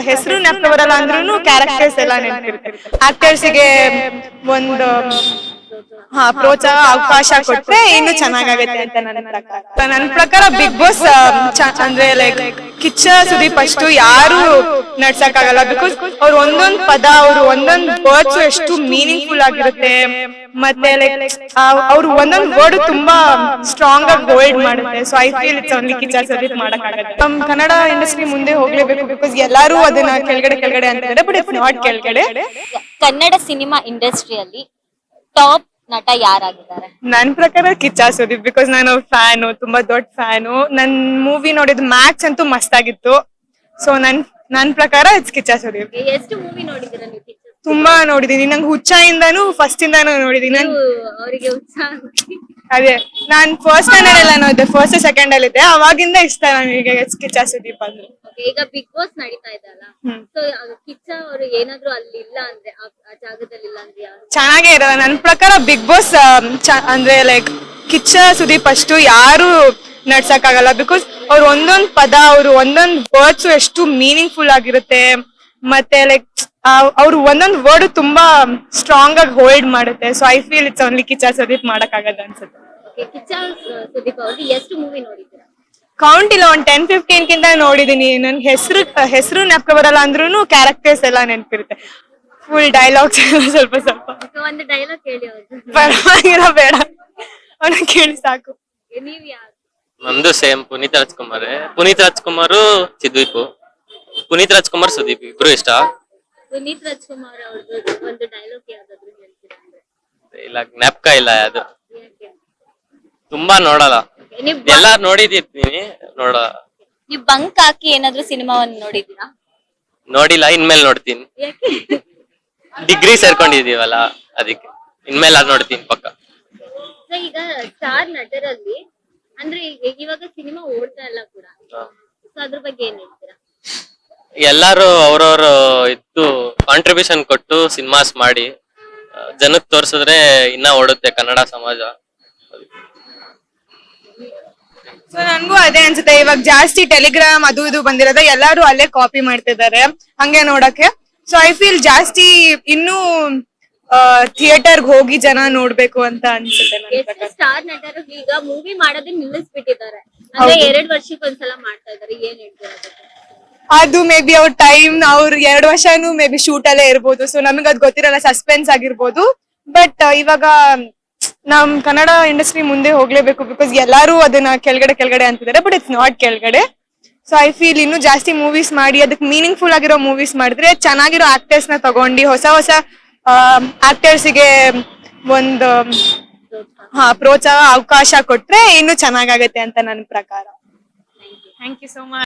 ಹೆಸರು ನೆನಪು ಬರಲ್ಲ ಅಂದ್ರೂ ಕ್ಯಾರೆಕ್ಟರ್ಸ್ ಎಲ್ಲ ನೆನಪಿರುತ್ತೆ. ಆಕ್ಟರ್ಸ್ಗೆ ಒಂದು ಪ್ರೋತ್ಸಾಹ ಅವಕಾಶ ಕೊಟ್ರೆ ಇನ್ನು ಚೆನ್ನಾಗಾಗತ್ತೆ ಅಂತ ನನ್ನ ಪ್ರಕಾರ ಬಿಗ್ ಬಾಸ್ ಅಂದ್ರೆ ಲೈಕ್ ಕಿಚ್ಚ ಸುದೀಪ್ ಅಷ್ಟು ಯಾರು ನಡ್ಸಕ್ ಆಗಲ್ಲ. ಬಿಕಾಸ್ ಅವ್ರ ಒಂದೊಂದ್ ಪದ ಅವ್ರು ಒಂದೊಂದ್ ವರ್ಡ್ಸ್ ಎಷ್ಟು ಮೀನಿಂಗ್ಫುಲ್ ಆಗಿರುತ್ತೆ. ಮತ್ತೆ ಲೈಕ್ ಅವ್ರು ಒಂದೊಂದ್ ವರ್ಡ್ ತುಂಬಾ ಸ್ಟ್ರಾಂಗ್ ಆಗಿ ಹೋಲ್ಡ್ ಮಾಡುತ್ತೆ. So I feel it's only Kichcha Sudeep ಮಾಡಕ್ಕಾಗತ್ತೆ. ನಮ್ ಕನ್ನಡ ಇಂಡಸ್ಟ್ರಿ ಮುಂದೆ ಹೋಗ್ಲೇಬೇಕು. ಬಿಕಾಸ್ ಎಲ್ಲರೂ ಅದನ್ನ ಕೆಳಗಡೆ ಅಂತಿದ್ದಾರೆ, ಬಟ್ ಇಟ್ಸ್ ನಾಟ್ ಕೆಳಗಡೆ. ಕನ್ನಡ ಸಿನಿಮಾ ಇಂಡಸ್ಟ್ರಿಯಲ್ಲಿ ಟಾಪ್ ನಟ ಯಾರಾಗಿದ್ದಾರೆ? ನನ್ ಪ್ರಕಾರ ಕಿಚ್ಚ ಸುದೀಪ್. ಬಿಕಾಸ್ ನಾನು ಫ್ಯಾನು, ತುಂಬಾ ದೊಡ್ಡ ಫ್ಯಾನು. ನನ್ ಮೂವಿ ನೋಡಿದ್ ಮ್ಯಾಕ್ಸ್ ಅಂತೂ ಮಸ್ತ್ ಆಗಿತ್ತು. ಸೊ ನನ್ ಪ್ರಕಾರ ಇಟ್ಸ್ ಕಿಚ್ಚ ಸುದೀಪ್. ಎಷ್ಟು ಮೂವಿ ನೋಡಿದ್ದೀರಾ ನೀವು? ತುಂಬಾ ನೋಡಿದೀನಿ. ನಂಗೆ ಹುಚ್ಚ ಇಂದಾನು ಫಸ್ಟ್ ಇಂದಾನು ನೋಡಿದೀನಿ. ಅವರಿಗೆ ಉತ್ಸಾಹ ಅದೇ ನಾನ್ ಫಸ್ಟ್ ಸ್ಟ್ಯಾಂಡರ್ಡ್ ಎಲ್ಲ ನೋಡಿದ್ದೆ, ಫಸ್ಟ್ ಸೆಕೆಂಡ್ ಅಲ್ಲಿ ಇದ್ದೆ. ಅವಾಗಿಂದ ಇಷ್ಟ ನನಗೆ ಕಿಚ್ಚ ಸುದೀಪ್ ಅಂದ್ರೆ. ಈಗ ಬಿಗ್ ಬಾಸ್ ನಡೀತಾ ಇದೆ ಅಲ್ಲ, ಸೊ ಕಿಚ್ಚ ಅವರು ಏನಾದ್ರು ಅಲ್ಲಿ ಇಲ್ಲ ಅಂದ್ರೆ, ಆ ಜಾಗದಲ್ಲಿ ಇಲ್ಲ ಅಂದ್ರೆ ಚೆನ್ನಾಗೇ ಇರಲ್ಲ. ನನ್ ಪ್ರಕಾರ ಬಿಗ್ ಬಾಸ್ ಅಂದ್ರೆ ಲೈಕ್ ಕಿಚ್ಚ ಸುದೀಪ್ ಅಷ್ಟು ಯಾರು ನಡ್ಸಕ್ ಆಗಲ್ಲ. ಬಿಕಾಸ್ ಅವ್ರ ಒಂದೊಂದ್ ಪದ ಅವ್ರು ಒಂದೊಂದ್ ವರ್ಡ್ಸ್ ಎಷ್ಟು ಮೀನಿಂಗ್ಫುಲ್ ಆಗಿರುತ್ತೆ. ಮತ್ತೆ ಲೈಕ್ ಅವ್ರು ಒಂದೊಂದ್ ವರ್ಡ್ ತುಂಬಾ ಸ್ಟ್ರಾಂಗ್ ಆಗಿ ಹೋಲ್ಡ್ ಮಾಡುತ್ತೆ. So I feel it's only Kichcha Sudeep ಮಾಡಕ್ಕಾಗಲ್ಲ ಅನ್ಸುತ್ತೆ. ಕಿಚ್ಚ ಸುದೀಪ್ ಅವ್ರಿಗೆ ಎಷ್ಟು ಮೂವಿ ನೋಡಿದ್ದೀರಾ? ಕೌಂಟ್ ಇಲ್ಲ, ಒಂದ್ 10-15 ಕಿಂತ ನೋಡಿದೀನಿ. ನನ್ಗೆ ಹೆಸರು ನೆನಪು ಬರಲ್ಲ ಅಂದ್ರೂ ಕ್ಯಾರೆಕ್ಟರ್ಸ್ ಎಲ್ಲ ನೆನಪಿರುತ್ತೆ. ಫುಲ್ ಡೈಲಾಗ್ಸ್ ಸ್ವಲ್ಪ ಒಂದು ಡೈಲಾಗ್ ಹೇಳಿ ಅವ್ರು. ಪರವಾಗಿರೋ ಬೇಡ, ಅವನ ಕೇಳಿ ಸಾಕು. ನೀವ್ ಯಾರು? ನಮ್ದು ಸೇಮ್ ಪುನೀತ್ ರಾಜ್ಕುಮಾರ್. ಪುನೀತ್ ರಾಜ್ಕುಮಾರ್ ಸುದೀಪ್, ಪುನೀತ್ ರಾಜ್ಕುಮಾರ್ ಸುದೀಪ್ ಇಬ್ರು ಇಷ್ಟ. ಪುನೀತ್ ರಾಜ್ಕುಮಾರ್ ಅವ್ರದ್ದು ಒಂದು ಡೈಲಾಗ್ ಯಾವ್ದಾದ್ರು ಹೇಳ್ತೀರಾ? ಇಲ್ಲ ಜ್ಞಾಪಕ ಇಲ್ಲ ಅದು, ತುಂಬಾ ನೋಡಲ್ಲ. ಎಲ್ಲಾ ನೋಡಿದಿರ್ತೀನಿ, ನೋಡ. ನೀವ್ ಬಂಕ್ ಹಾಕಿ ಏನಾದ್ರು ಸಿನಿಮಾವನ್ನು ನೋಡಿದೀರಾ? ನೋಡಿಲ್ಲ, ಇನ್ಮೇಲೆ ನೋಡ್ತೀನಿ. ಡಿಗ್ರಿ ಸೇರ್ಕೊಂಡಿದೀವಲ್ಲ ಅದಕ್ಕೆ ಇನ್ಮೇಲೆ ಅದ್ ನೋಡ್ತೀನಿ ಪಕ್ಕ. ಈಗ ಸ್ಟಾರ್ ನಟರಲ್ಲಿ ಅಂದ್ರೆ ಇವಾಗ ಸಿನಿಮಾ ಓಡ್ತಾ ಇಲ್ಲ ಕೂಡ, ಅದ್ರ ಬಗ್ಗೆ ಏನ್ ಹೇಳ್ತೀರಾ? ಎಲ್ಲಾರು ಅವ್ರವ್ರು ಕಾಂಟ್ರಿಬ್ಯೂಷನ್ ಕೊಟ್ಟು ಸಿನಿಮಾಸ್ ಮಾಡಿ ಜನಕ್ ತೋರ್ಸಿದ್ರೆ ಇನ್ನ ಓಡುತ್ತೆ ಕನ್ನಡ ಸಮಾಜ. ಸೊ ನನ್ಗೂ ಅದೇ ಅನ್ಸುತ್ತೆ. ಇವಾಗ ಜಾಸ್ತಿ ಟೆಲಿಗ್ರಾಮ್ ಅದು ಇದು ಬಂದಿರೋದ, ಎಲ್ಲಾರು ಅಲ್ಲೇ ಕಾಪಿ ಮಾಡ್ತಿದ್ದಾರೆ ಹಂಗೆ ನೋಡಕ್ಕೆ. ಸೊ ಐ ಫೀಲ್ ಜಾಸ್ತಿ ಇನ್ನೂ ಥಿಯೇಟರ್ಗೆ ಹೋಗಿ ಜನ ನೋಡ್ಬೇಕು ಅಂತ ಅನ್ಸುತ್ತೆ. ಸ್ಟಾರ್ ನಟರು ಈಗ ಮೂವಿ ಮಾಡೋದನ್ನ ನಿಲ್ಲಿಸ್ಬಿಟ್ಟಿದ್ದಾರೆ, ಅಂದ್ರೆ 2 ವರ್ಷಕ್ಕೊಂದ್ಸಲ ಮಾಡ್ತಾ ಇದಾರೆ. ಏನ್ ಹೇಳ್ತೀರಾ? ಅದು ಮೇ ಬಿ ಅವ್ರ ಟೈಮ್, ಅವ್ರ 2 ವರ್ಷನೂ ಮೇ ಬಿ ಶೂಟ್ ಅಲ್ಲೇ ಇರ್ಬೋದು. ಸೊ ನಮಗ್ ಅದ್ ಗೊತ್ತಿರಲ್ಲ, ಸಸ್ಪೆನ್ಸ್ ಆಗಿರ್ಬೋದು. ಬಟ್ ಇವಾಗ ನಮ್ ಕನ್ನಡ ಇಂಡಸ್ಟ್ರಿ ಮುಂದೆ ಹೋಗ್ಲೇಬೇಕು. ಬಿಕಾಸ್ ಎಲ್ಲಾರು ಅದನ್ನ ಕೆಳಗಡೆ ಅಂತಿದ್ದಾರೆ, ಬಟ್ ಇಟ್ಸ್ ನಾಟ್ ಕೆಳಗಡೆ. ಸೊ ಐ ಫೀಲ್ ಇನ್ನೂ ಜಾಸ್ತಿ ಮೂವೀಸ್ ಮಾಡಿ ಅದಕ್ಕೆ ಮೀನಿಂಗ್ಫುಲ್ ಆಗಿರೋ ಮೂವೀಸ್ ಮಾಡಿದ್ರೆ, ಚೆನ್ನಾಗಿರೋ ಆಕ್ಟರ್ಸ್ ನ ತಗೊಂಡು ಹೊಸ ಆಕ್ಟರ್ಸ್ಗೆ ಒಂದು ಪ್ರೋತ್ಸಾಹ ಅವಕಾಶ ಕೊಟ್ರೆ ಇನ್ನು ಚೆನ್ನಾಗಾಗತ್ತೆ ಅಂತ ನನ್ನ ಪ್ರಕಾರ. Thank you so much.